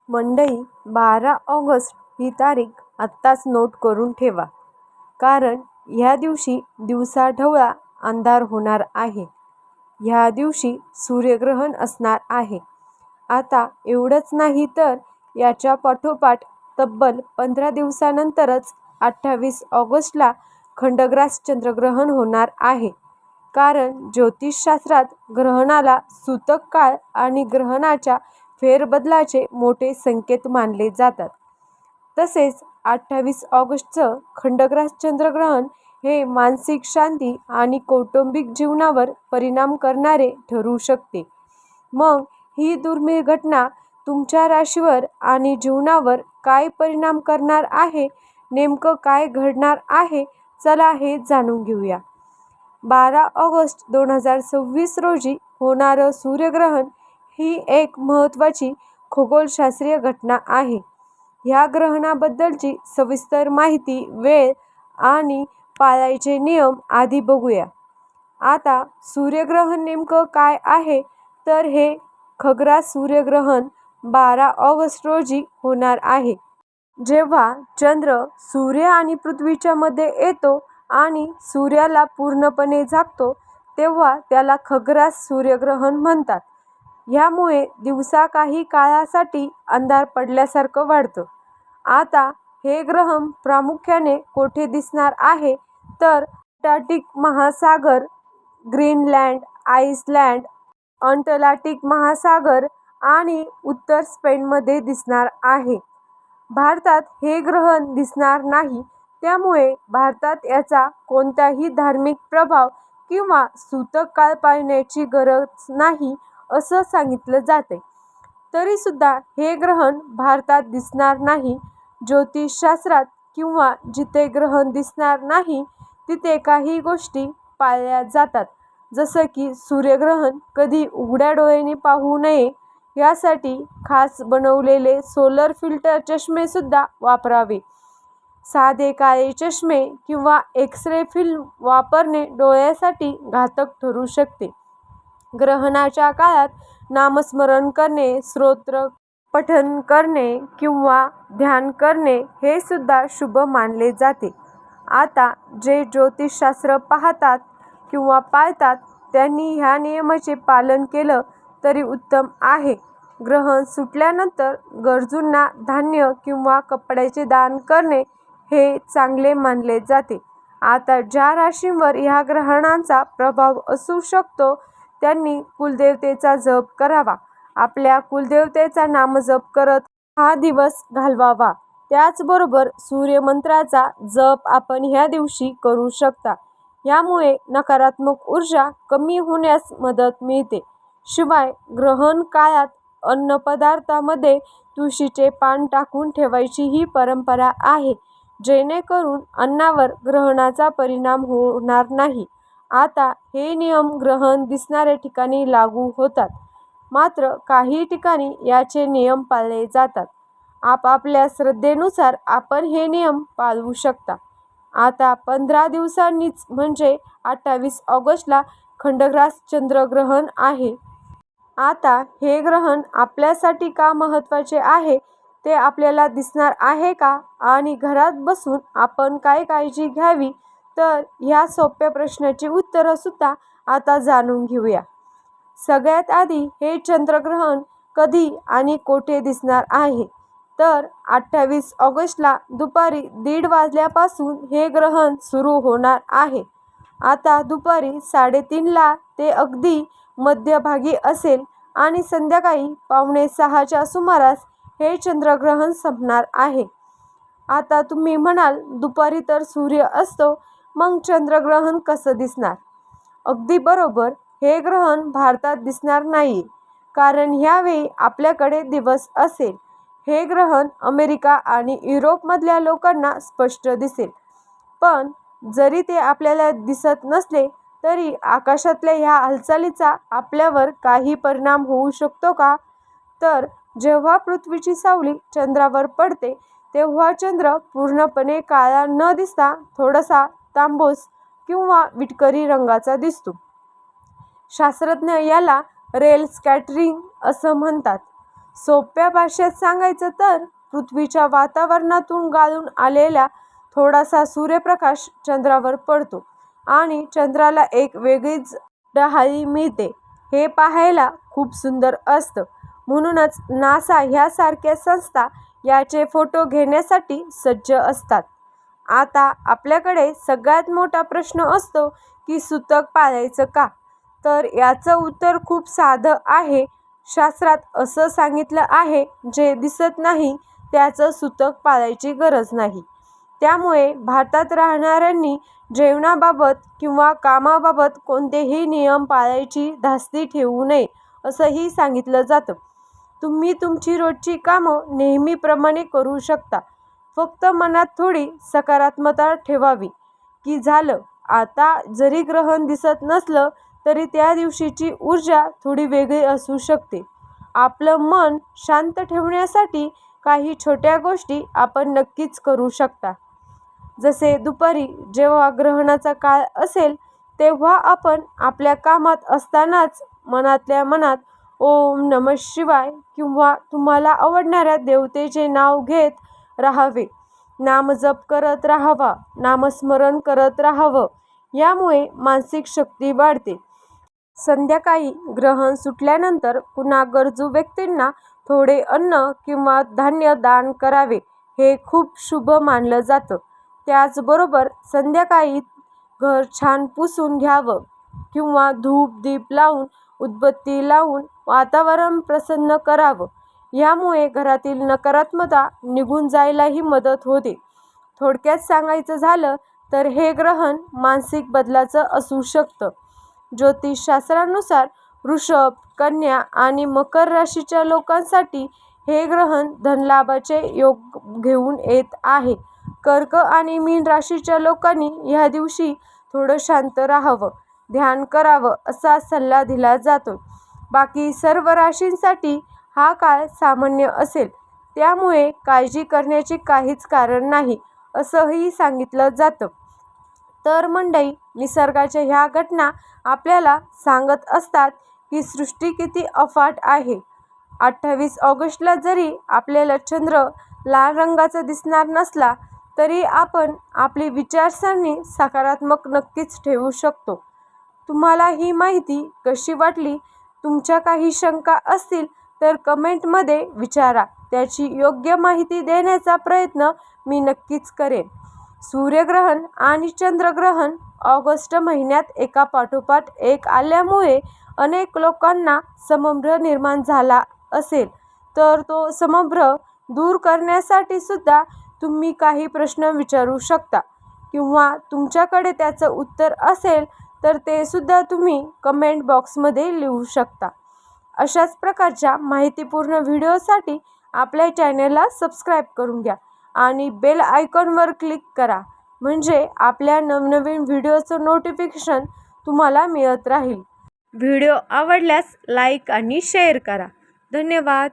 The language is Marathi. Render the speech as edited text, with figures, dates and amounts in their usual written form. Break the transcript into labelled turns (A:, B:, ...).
A: मंडळी, 12 ऑगस्ट ही तारीख आत्ताच नोट करून ठेवा, कारण ह्या दिवशी दिवसाढवळा अंधार होणार आहे. ह्या दिवशी सूर्यग्रहण असणार आहे. आता एवढंच नाही तर याच्या पाठोपाठ तब्बल 15 दिवसानंतरच 28 ऑगस्टला खंडग्रास चंद्रग्रहण होणार आहे. कारण ज्योतिषशास्त्रात ग्रहणाला सूतक काळ आणि ग्रहणाच्या फेरबदलाचे मोठे संकेत मानले जातात. तसेच 28 ऑगस्टचं खंडग्रास चंद्रग्रहण हे मानसिक शांती आणि कौटुंबिक जीवनावर परिणाम करणारे ठरू शकते. मग ही दुर्मिळ घटना तुमच्या राशीवर आणि जीवनावर काय परिणाम करणार आहे, नेमकं काय घडणार आहे, चला हे जाणून घेऊया. 12 ऑगस्ट 2026 रोजी होणारं सूर्यग्रहण ही एक महत्त्वाची खगोलशास्त्रीय घटना आहे. ह्या ग्रहणाबद्दलची सविस्तर माहिती, वेळ आणि पाळायचे नियम आधी बघूया. आता सूर्यग्रहण नेमकं काय आहे, तर हे खग्रास सूर्यग्रहण 12 ऑगस्ट रोजी होणार आहे. जेव्हा चंद्र सूर्य आणि पृथ्वीच्या मध्ये येतो आणि सूर्याला पूर्णपणे झाकतो, तेव्हा त्याला खग्रास सूर्यग्रहण म्हणतात. ह्यामुळे दिवसा काही काळासाठी अंधार पडल्यासारखं वाटतं. आता हे ग्रहण प्रामुख्याने कोठे दिसणार आहे, तर अंटार्क्टिक महासागर, ग्रीनलँड, आइसलँड, अटलांटिक महासागर आणि उत्तर स्पेनमध्ये दिसणार आहे. भारतात हे ग्रहण दिसणार नाही, त्यामुळे भारतात याचा कोणताही धार्मिक प्रभाव किंवा सूतक काळ पाळण्याची गरज नाही असं सांगितलं जाते. तरीसुद्धा हे ग्रहण भारतात दिसणार नाही. ज्योतिषशास्त्रात किंवा जिथे ग्रहण दिसणार नाही तिथे काही गोष्टी पाळल्या जातात, जसं की सूर्यग्रहण कधी उघड्या डोळ्यांनी पाहू नये, यासाठी खास बनवलेले सोलर फिल्टर चष्मेसुद्धा वापरावे. साधे काळे चष्मे किंवा एक्स-रे फिल्म वापरणे डोळ्यासाठी घातक ठरू शकते. ग्रहणाच्या काळात नामस्मरण करणे, स्तोत्र पठण करणे किंवा ध्यान करणे हे सुद्धा शुभ मानले जाते. आता जे ज्योतिषशास्त्र पाहतात किंवा पाळतात त्यांनी ह्या नियमाचे पालन केलं तरी उत्तम आहे. ग्रहण सुटल्यानंतर गरजूंना धान्य किंवा कपड्याचे दान करणे हे चांगले मानले जाते. आता ज्या राशींवर ह्या ग्रहणाचा प्रभाव असू शकतो त्यांनी कुलदेवतेचा जप करावा. आपल्या कुलदेवतेचा नामजप करत हा दिवस घालवावा. त्याचबरोबर सूर्यमंत्राचा जप आपण ह्या दिवशी करू शकता. यामुळे नकारात्मक ऊर्जा कमी होण्यास मदत मिळते. शिवाय ग्रहण काळात अन्नपदार्थामध्ये तुळशीचे पान टाकून ठेवायची ही परंपरा आहे, जेणेकरून अन्नावर ग्रहणाचा परिणाम होणार नाही. आता हे नियम ग्रहण दिसणाऱ्या ठिकाणी लागू होतात, मात्र काही ठिकाणी याचे नियम पाळले जातात. आपापल्या श्रद्धेनुसार आपण हे नियम पाळू शकता. आता 15 दिवसांनीच म्हणजे 28 ऑगस्टला खंडग्रास चंद्रग्रहण आहे. आता हे ग्रहण आपल्यासाठी का महत्त्वाचे आहे, ते आपल्याला दिसणार आहे का आणि घरात बसून आपण काय काळजी घ्यावी, तर ह्या सोप्या प्रश्नाची उत्तरं सुद्धा आता जाणून घेऊया. सगळ्यात आधी हे चंद्रग्रहण कधी आणि कोठे दिसणार आहे, तर 28 ऑगस्टला दुपारी 1:30 वाजल्यापासून हे ग्रहण सुरू होणार आहे. आता दुपारी 3:30ला ते अगदी मध्यभागी असेल आणि संध्याकाळी 5:45च्या सुमारास हे चंद्रग्रहण संपणार आहे. आता तुम्ही म्हणाल, दुपारी तर सूर्य असतो, मग चंद्रग्रहण कसं दिसणार? अगदी बरोबर, हे ग्रहण भारतात दिसणार नाही, कारण ह्यावेळी आपल्याकडे दिवस असेल. हे ग्रहण अमेरिका आणि युरोपमधल्या लोकांना स्पष्ट दिसेल. पण जरी ते आपल्याला दिसत नसले तरी आकाशातल्या ह्या हालचालीचा आपल्यावर काही परिणाम होऊ शकतो का? तर जेव्हा पृथ्वीची सावली चंद्रावर पडते तेव्हा चंद्र पूर्णपणे काळा न दिसता थोडासा तांबूस किंवा विटकरी रंगाचा दिसतो. शास्त्रज्ञ याला रेल स्कॅटरिंग असं म्हणतात. सोप्या भाषेत सांगायचं तर पृथ्वीच्या वातावरणातून गाळून आलेला थोडासा सूर्यप्रकाश चंद्रावर पडतो आणि चंद्राला एक वेगळीच डहाळी मिळते. हे पाहायला खूप सुंदर असतं. म्हणूनच नासा ह्यासारख्या संस्था याचे फोटो घेण्यासाठी सज्ज असतात. आता आपल्याकडे सगळ्यात मोठा प्रश्न असतो की सुतक पाळायचं का? तर याचं उत्तर खूप साधं आहे. शास्त्रात असं सांगितलं आहे, जे दिसत नाही त्याचं सुतक पाळायची गरज नाही. त्यामुळे भारतात राहणाऱ्यांनी जेवणाबाबत किंवा कामाबाबत कोणतेही नियम पाळायची धास्ती ठेवू नये असंही सांगितलं जातं. तुम्ही तुमची रोजची कामं नेहमीप्रमाणे करू शकता. फक्त मनात थोडी सकारात्मकता ठेवावी की झालं, आता जरी ग्रहण दिसत नसलं तरी त्या दिवशीची ऊर्जा थोडी वेगळी असू शकते. आपलं मन शांत ठेवण्यासाठी काही छोट्या गोष्टी आपण नक्कीच करू शकता. जसे दुपारी जेव्हा ग्रहणाचा काळ असेल तेव्हा आपण आपल्या कामात असतानाच मनातल्या मनात ओम नमः शिवाय किंवा तुम्हाला आवडणाऱ्या देवतेचे नाव घेत राहावे. नामजप करत राहावा, नामस्मरण करत राहावं. यामुळे मानसिक शक्ती वाढते. संध्याकाळी ग्रहण सुटल्यानंतर पुन्हा गरजू व्यक्तींना थोडे अन्न किंवा धान्य दान करावे. हे खूप शुभ मानलं जातं. त्याचबरोबर संध्याकाळी घर छान पुसून घ्यावं किंवा धूप दीप लावून उदबत्ती लावून वातावरण प्रसन्न करावं. यामुळे घरातील नकारात्मकता निघून जायलाही मदत होते. थोडक्यात सांगायचं झालं तर हे ग्रहण मानसिक बदलाचं असू शकतं. ज्योतिषशास्त्रानुसार वृषभ, कन्या आणि मकर राशीच्या लोकांसाठी हे ग्रहण धनलाभाचे योग घेऊन येत आहे. कर्क आणि मीन राशीच्या लोकांनी ह्या दिवशी थोडं शांत राहावं, ध्यान करावं असा सल्ला दिला जातो. बाकी सर्व राशींसाठी हा काळ सामान्य असेल, त्यामुळे काळजी करण्याचे काहीच कारण नाही असंही सांगितलं जातं. तर मंडळी, निसर्गाच्या ह्या घटना आपल्याला सांगत असतात की सृष्टी किती अफाट आहे. 28 ऑगस्टला जरी आपल्याला चंद्र लाल रंगाचा दिसणार नसला तरी आपण आपली विचारसरणी सकारात्मक नक्कीच ठेवू शकतो. तुम्हाला ही माहिती कशी वाटली? तुमच्या काही शंका असतील तर कमेंटमध्ये विचारा. त्याची योग्य माहिती देण्याचा प्रयत्न मी नक्कीच करेन. सूर्यग्रहण आणि चंद्रग्रहण ऑगस्ट महिन्यात एकापाठोपाठ एक आल्यामुळे अनेक लोकांना संभ्रम निर्माण झाला असेल, तर तो संभ्रम दूर करण्यासाठी सुद्धा तुम्ही काही प्रश्न विचारू शकता किंवा तुमच्याकडे त्याचं उत्तर असेल तर ते सुद्धा तुम्ही कमेंट बॉक्समध्ये लिहू शकता. अशाच प्रकारच्या माहितीपूर्ण व्हिडिओसाठी आपल्या चॅनलला सबस्क्राईब करून घ्या आणि बेल आयकॉनवर क्लिक करा, म्हणजे आपल्या नवनवीन व्हिडिओचं नोटिफिकेशन तुम्हाला मिळत राहील. व्हिडिओ आवडल्यास लाईक आणि शेअर करा. धन्यवाद.